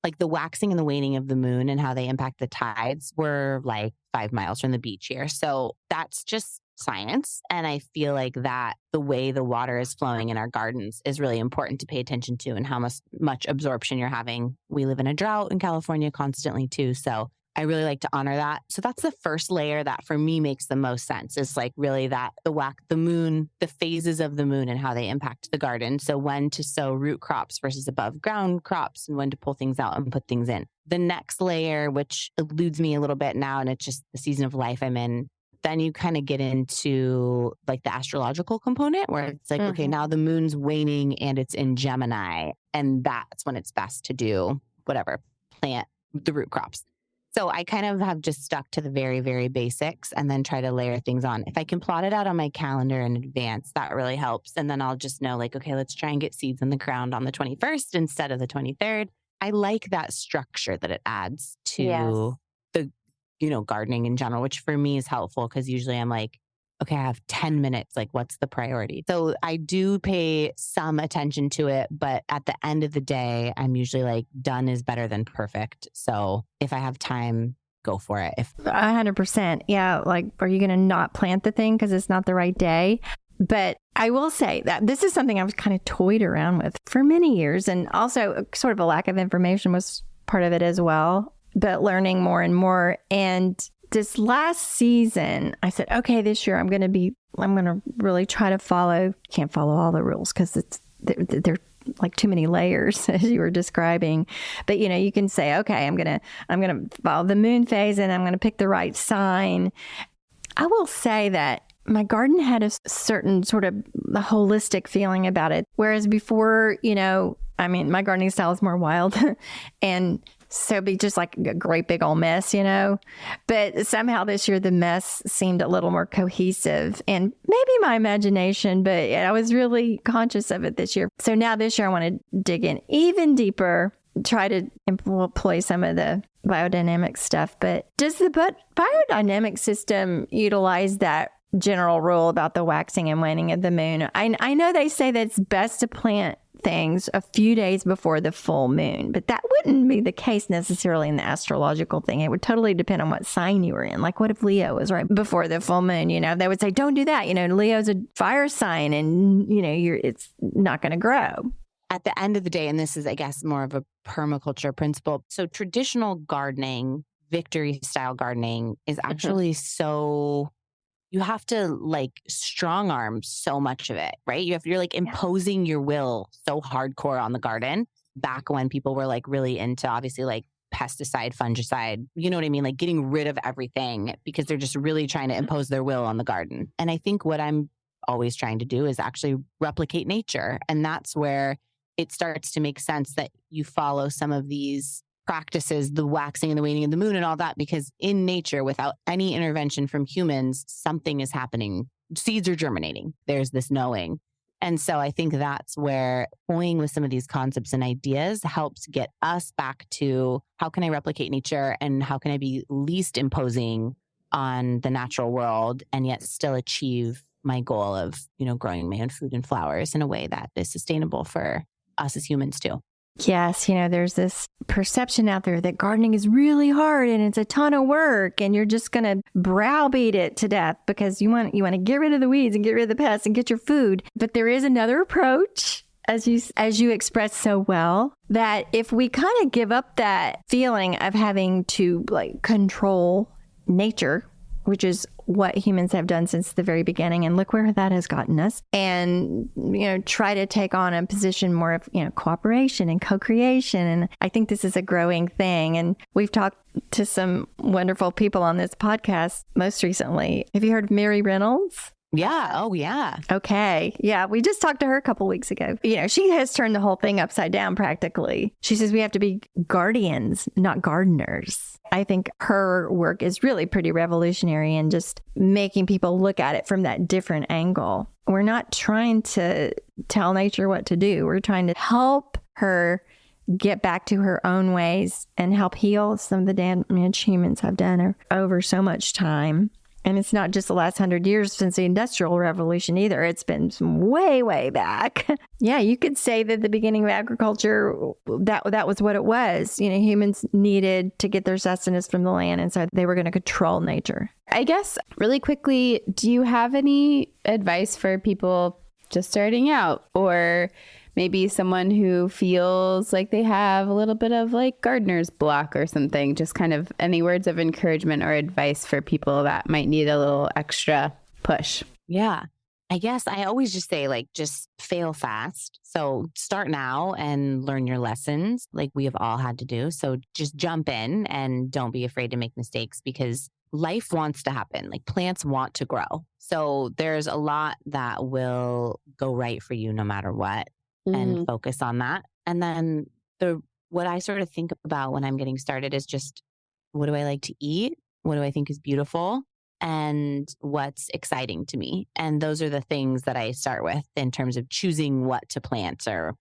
like the waxing and the waning of the moon and how they impact the tides. We're like 5 miles from the beach here. So that's just science. And I feel like that the way the water is flowing in our gardens is really important to pay attention to and how much absorption you're having. We live in a drought in California constantly too. So I really like to honor that. So that's the first layer that for me makes the most sense. Is like really that the moon, the phases of the moon and how they impact the garden. So when to sow root crops versus above ground crops and when to pull things out and put things in. The next layer, which eludes me a little bit now, and it's just the season of life I'm in, then you kind of get into like the astrological component where it's like, okay, now the moon's waning and it's in Gemini. And that's when it's best to do whatever, plant the root crops. So I kind of have just stuck to the very, very basics and then try to layer things on. If I can plot it out on my calendar in advance, that really helps. And then I'll just know like, okay, let's try and get seeds in the ground on the 21st instead of the 23rd. I like that structure that it adds to the, gardening in general, which for me is helpful because usually I'm like, okay, I have 10 minutes. Like, what's the priority? So I do pay some attention to it, but at the end of the day, I'm usually like done is better than perfect. So if I have time, go for it. 100%. Yeah. Like, are you going to not plant the thing because it's not the right day? But I will say that this is something I was kind of toyed around with for many years. And also sort of a lack of information was part of it as well, but learning more and more. And this last season, I said, okay, this year I'm going to really try to can't follow all the rules because they're like too many layers as you were describing. But, you can say, okay, I'm going to follow the moon phase and I'm going to pick the right sign. I will say that my garden had a certain sort of holistic feeling about it. Whereas before, my gardening style is more wild and so it'd be just like a great big old mess, But somehow this year the mess seemed a little more cohesive and maybe my imagination, but I was really conscious of it this year. So now this year I want to dig in even deeper, try to employ some of the biodynamic stuff. But does the biodynamic system utilize that general rule about the waxing and waning of the moon? I know they say that it's best to plant things a few days before the full moon, but that wouldn't be the case necessarily in the astrological thing. It would totally depend on what sign you were in. Like what if Leo was right before the full moon? They would say, don't do that. Leo's a fire sign and, it's not going to grow. At the end of the day, and this is, I guess, more of a permaculture principle. So traditional gardening, victory style gardening is actually so... You have to like strong arm so much of it, right? You're like imposing your will so hardcore on the garden back when people were like really into obviously like pesticide, fungicide, you know what I mean? Like getting rid of everything because they're just really trying to impose their will on the garden. And I think what I'm always trying to do is actually replicate nature. And that's where it starts to make sense that you follow some of these practices, the waxing and the waning of the moon and all that, because in nature, without any intervention from humans, something is happening. Seeds are germinating. There's this knowing. And so I think that's where toying with some of these concepts and ideas helps get us back to how can I replicate nature and how can I be least imposing on the natural world and yet still achieve my goal of, growing my own food and flowers in a way that is sustainable for us as humans too. Yes, there's this perception out there that gardening is really hard and it's a ton of work and you're just going to browbeat it to death because you want to get rid of the weeds and get rid of the pests and get your food. But there is another approach, as you expressed so well, that if we kind of give up that feeling of having to like control nature, which is what humans have done since the very beginning. And look where that has gotten us. And, try to take on a position more of, cooperation and co-creation. And I think this is a growing thing. And we've talked to some wonderful people on this podcast most recently. Have you heard of Mary Reynolds? Yeah. Oh, yeah. Okay. Yeah. We just talked to her a couple weeks ago. She has turned the whole thing upside down practically. She says we have to be guardians, not gardeners. I think her work is really pretty revolutionary and just making people look at it from that different angle. We're not trying to tell nature what to do. We're trying to help her get back to her own ways and help heal some of the damage humans have done over so much time. And it's not just the last 100 years since the Industrial Revolution either. It's been way, way back. Yeah, you could say that the beginning of agriculture, that was what it was. Humans needed to get their sustenance from the land, and so they were going to control nature. I guess really quickly, do you have any advice for people just starting out, or maybe someone who feels like they have a little bit of like gardener's block or something? Just kind of any words of encouragement or advice for people that might need a little extra push? Yeah. I guess I always just say just fail fast. So start now and learn your lessons like we have all had to do. So just jump in and don't be afraid to make mistakes, because life wants to happen. Like plants want to grow. So there's a lot that will go right for you no matter what. And focus on that. And then what I sort of think about when I'm getting started is just, what do I like to eat? What do I think is beautiful? And what's exciting to me? And those are the things that I start with in terms of choosing what to plant or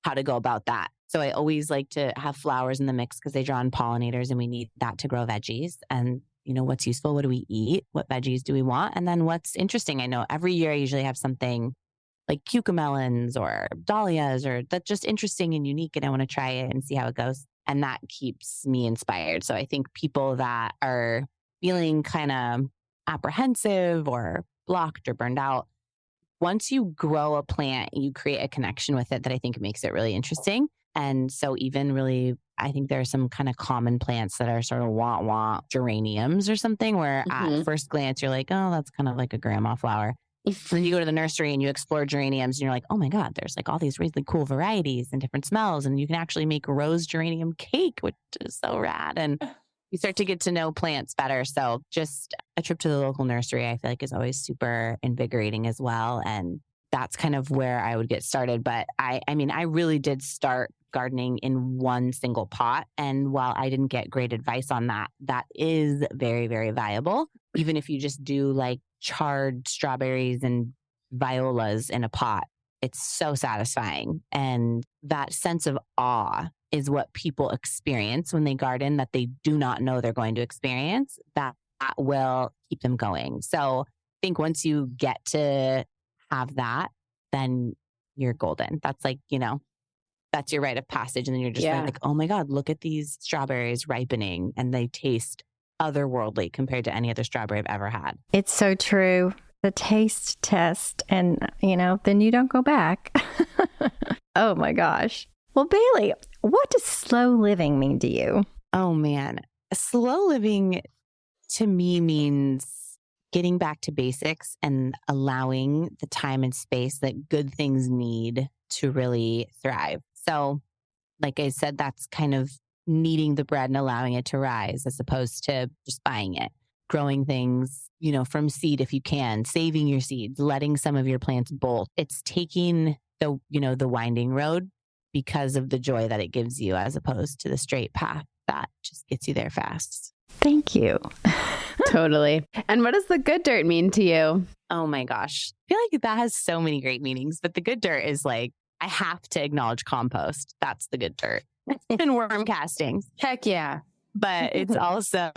how to go about that. So I always like to have flowers in the mix because they draw in pollinators and we need that to grow veggies. And what's useful? What do we eat? What veggies do we want? And then what's interesting? I know every year I usually have something like cucamelons or dahlias, or that's just interesting and unique, and I want to try it and see how it goes. And that keeps me inspired. So I think people that are feeling kind of apprehensive or blocked or burned out, once you grow a plant, you create a connection with it that I think makes it really interesting. And so even really, I think there are some kind of common plants that are sort of want geraniums or something, where at first glance, you're like, oh, that's kind of like a grandma flower. Then you go to the nursery and you explore geraniums and you're like, oh my God, there's like all these really cool varieties and different smells. And you can actually make rose geranium cake, which is so rad. And you start to get to know plants better. So just a trip to the local nursery, I feel like, is always super invigorating as well. And that's kind of where I would get started. But I really did start gardening in one single pot. And while I didn't get great advice on that, that is very, very viable. Even if you just do like charred strawberries and violas in a pot, it's so satisfying. And that sense of awe is what people experience when they garden that they do not know they're going to experience. That will keep them going. So I think once you get to have that, then you're golden. That's like, that's your rite of passage. And then you're just like, oh my God, look at these strawberries ripening, and they taste otherworldly compared to any other strawberry I've ever had. It's so true. The taste test, and then you don't go back. Oh my gosh. Well, Bailey, what does slow living mean to you? Oh man. Slow living to me means getting back to basics and allowing the time and space that good things need to really thrive. So like I said, that's kind of kneading the bread and allowing it to rise as opposed to just buying it. Growing things, from seed if you can, saving your seeds, letting some of your plants bolt. It's taking the winding road because of the joy that it gives you as opposed to the straight path that just gets you there fast. Thank you. Totally. And what does the good dirt mean to you? Oh my gosh. I feel like that has so many great meanings, but the good dirt is like, I have to acknowledge compost. That's the good dirt. And worm castings. Heck yeah. But it's also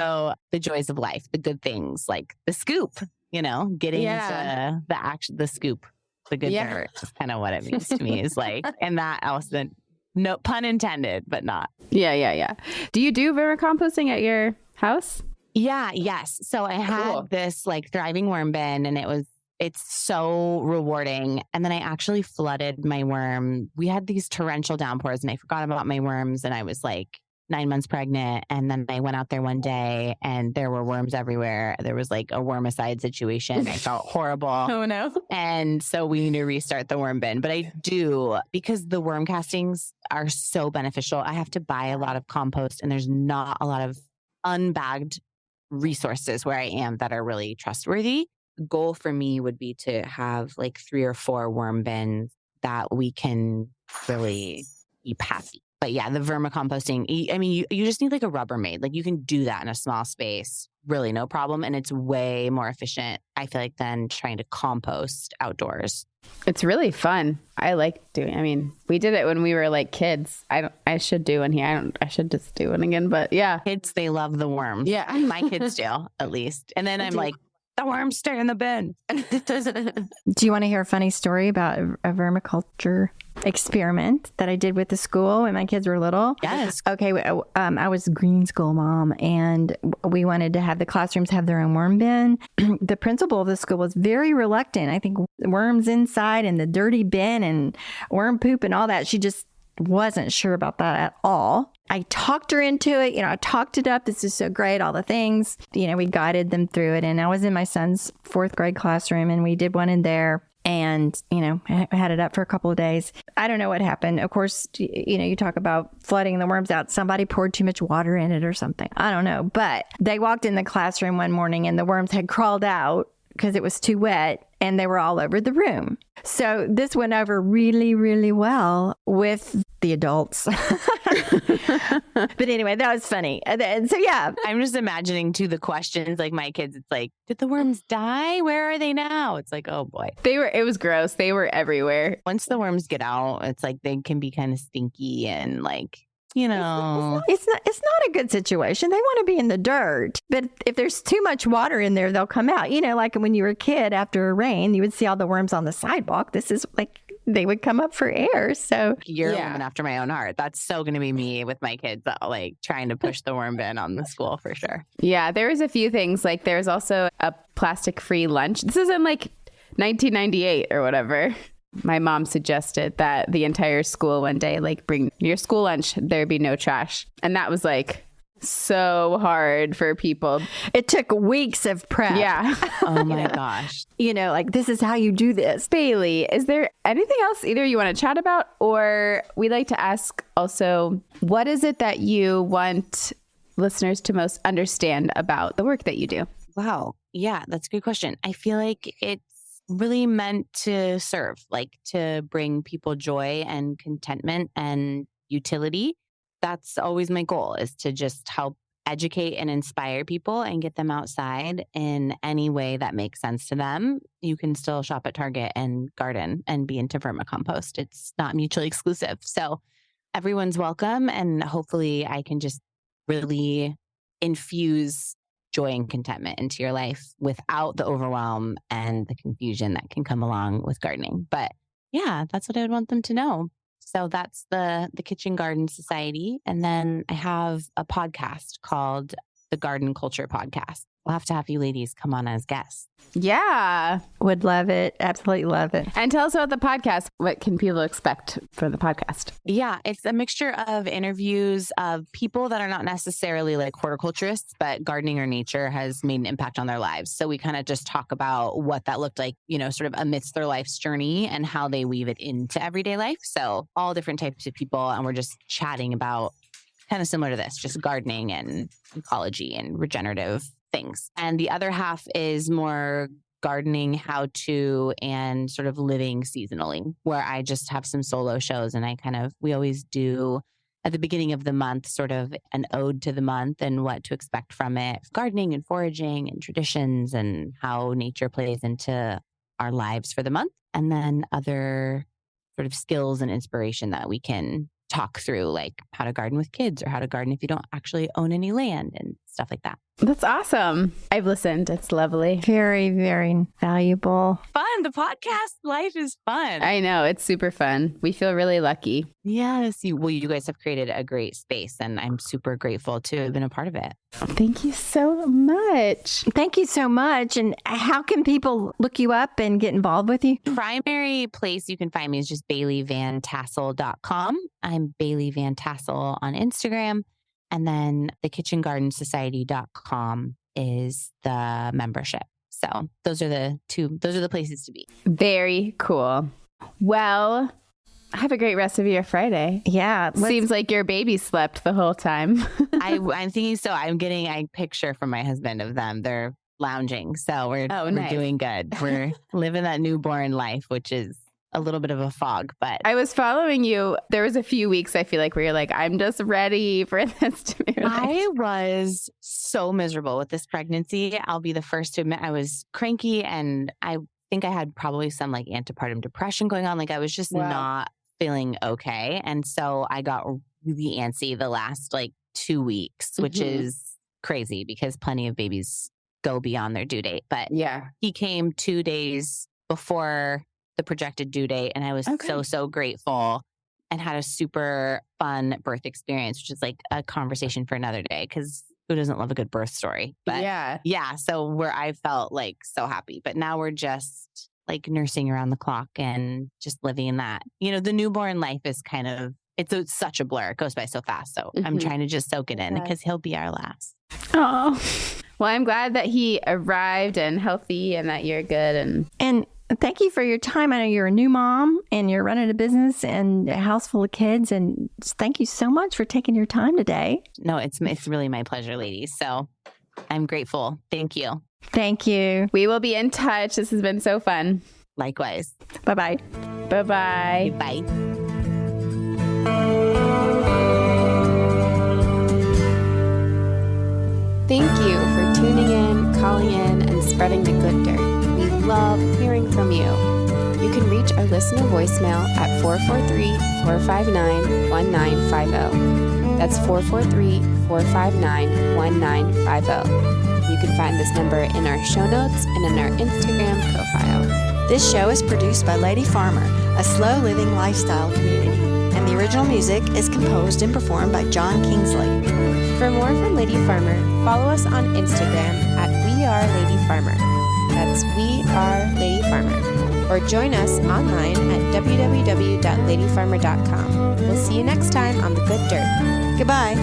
the joys of life, the good things, like the scoop, getting to the scoop, the good dirt is kind of what it means to me, is like, and that also, no pun intended, but not. Yeah. Do you do vermicomposting at your house? Yes. So I had this like thriving worm bin, and it's so rewarding. And then I actually flooded my worm. We had these torrential downpours and I forgot about my worms, and I was like 9 months pregnant. And then I went out there one day and there were worms everywhere. There was like a wormicide situation. I felt horrible. Oh no. And so we need to restart the worm bin. But I do, because the worm castings are so beneficial. I have to buy a lot of compost, and there's not a lot of unbagged resources where I am that are really trustworthy. goal for me would be to have like 3 or 4 worm bins that we can really keep happy. But yeah, the vermicomposting, I mean, you just need like a Rubbermaid. Like you can do that in a small space, really no problem. And it's way more efficient, I feel like, than trying to compost outdoors. It's really fun. I like doing, I mean, we did it when we were like kids. I should do one here. I should just do one again, but yeah. Kids, they love the worms. Yeah. My kids do, at least. And then I'm like, the worms stay in the bin. Do you want to hear a funny story about a vermiculture experiment that I did with the school when my kids were little? Yes. Okay. I was a green school mom, and we wanted to have the classrooms have their own worm bin. The principal of the school was very reluctant. I think worms inside and the dirty bin and worm poop and all that. She just wasn't sure about that at all. I talked her into it. I talked it up. This is so great. All the things, we guided them through it. And I was in my son's 4th grade classroom, and we did one in there. And, I had it up for a couple of days. I don't know what happened. Of course, you talk about flooding the worms out. Somebody poured too much water in it or something. I don't know. But they walked in the classroom one morning and the worms had crawled out because it was too wet, and they were all over the room. So this went over really, really well with the adults. But anyway, that was funny. And so, yeah. I'm just imagining too the questions, like my kids, it's like, did the worms die? Where are they now? It's like, oh boy. It was gross. They were everywhere. Once the worms get out, it's like they can be kind of stinky and like, it's not a good situation. They want to be in the dirt. But if there's too much water in there, they'll come out. Like when you were a kid after a rain, you would see all the worms on the sidewalk. This is like they would come up for air. So you're a woman after my own heart. That's so going to be me with my kids, like trying to push the worm bin on the school for sure. Yeah, there was a few things. Like there's also a plastic-free lunch. This is in like 1998 or whatever. My mom suggested that the entire school one day, like bring your school lunch, there'd be no trash. And that was like so hard for people. It took weeks of prep. Yeah. Oh my gosh. Like this is how you do this. Bailey, is there anything else either you want to chat about, or we like to ask also, what is it that you want listeners to most understand about the work that you do? Wow. Yeah, that's a good question. I feel like it's really meant to serve, like to bring people joy and contentment and utility. That's always my goal, is to just help educate and inspire people and get them outside in any way that makes sense to them. You can still shop at Target and garden and be into vermicompost. It's not mutually exclusive. So everyone's welcome. And hopefully I can just really infuse joy and contentment into your life without the overwhelm and the confusion that can come along with gardening. But yeah, that's what I would want them to know. So that's the Kitchen Garden Society. And then I have a podcast called the Garden Culture Podcast. We'll have to have you ladies come on as guests. Yeah. Would love it. Absolutely love it. And tell us about the podcast. What can people expect from the podcast? Yeah, it's a mixture of interviews of people that are not necessarily like horticulturists, but gardening or nature has made an impact on their lives. So we kind of just talk about what that looked like, sort of amidst their life's journey and how they weave it into everyday life. So all different types of people. And we're just chatting about kind of similar to this, just gardening and ecology and regenerative things. And the other half is more gardening, how to, and sort of living seasonally, where I just have some solo shows. And we always do at the beginning of the month, sort of an ode to the month and what to expect from it, gardening and foraging and traditions and how nature plays into our lives for the month. And then other sort of skills and inspiration that we can talk through, like how to garden with kids or how to garden if you don't actually own any land and stuff like that. That's awesome. I've listened. It's lovely. Very, very valuable. Fun. The podcast life is fun. I know. It's super fun. We feel really lucky. Yes. You guys have created a great space, and I'm super grateful to have been a part of it. Thank you so much. Thank you so much. And how can people look you up and get involved with you? Primary place you can find me is just BaileyVanTassel.com. I'm Bailey Van Tassel on Instagram. And then the kitchengardensociety.com is the membership. So those are the places to be. Very cool. Well, have a great rest of your Friday. Yeah. Seems like your baby slept the whole time. I'm thinking so. I'm getting a picture from my husband of them. They're lounging. So we're nice. doing good. We're living that newborn life, which is a little bit of a fog, but I was following you. There was a few weeks I feel like where you're like, I'm just ready for this to be released. I was so miserable with this pregnancy. I'll be the first to admit I was cranky, and I think I had probably some like antepartum depression going on. Like I was just not feeling okay. And so I got really antsy the last like 2 weeks, which is crazy because plenty of babies go beyond their due date. But he came 2 days before the projected due date. And I was so grateful and had a super fun birth experience, which is like a conversation for another day because who doesn't love a good birth story? But so where I felt like so happy, but now we're just like nursing around the clock and just living that, the newborn life is kind of, it's such a blur. It goes by so fast. So I'm trying to just soak it in because he'll be our last. Oh, well, I'm glad that he arrived and healthy and that you're good. And thank you for your time. I know you're a new mom and you're running a business and a house full of kids. And thank you so much for taking your time today. No, it's really my pleasure, ladies. So I'm grateful. Thank you. Thank you. We will be in touch. This has been so fun. Likewise. Bye-bye. Bye-bye. Bye. Thank you for tuning in, calling in, and spreading the good dirt. We love hearing from you. You can reach our listener voicemail at 443-459-1950. That's 443-459-1950. You can find this number in our show notes and in our Instagram profile. This show is produced by Lady Farmer, a slow living lifestyle community, and the original music is composed and performed by John Kingsley. For more from Lady Farmer, follow us on Instagram at We Are Lady Farmer. That's We Are Lady Farmer. Or join us online at www.ladyfarmer.com. We'll see you next time on The Good Dirt. Goodbye.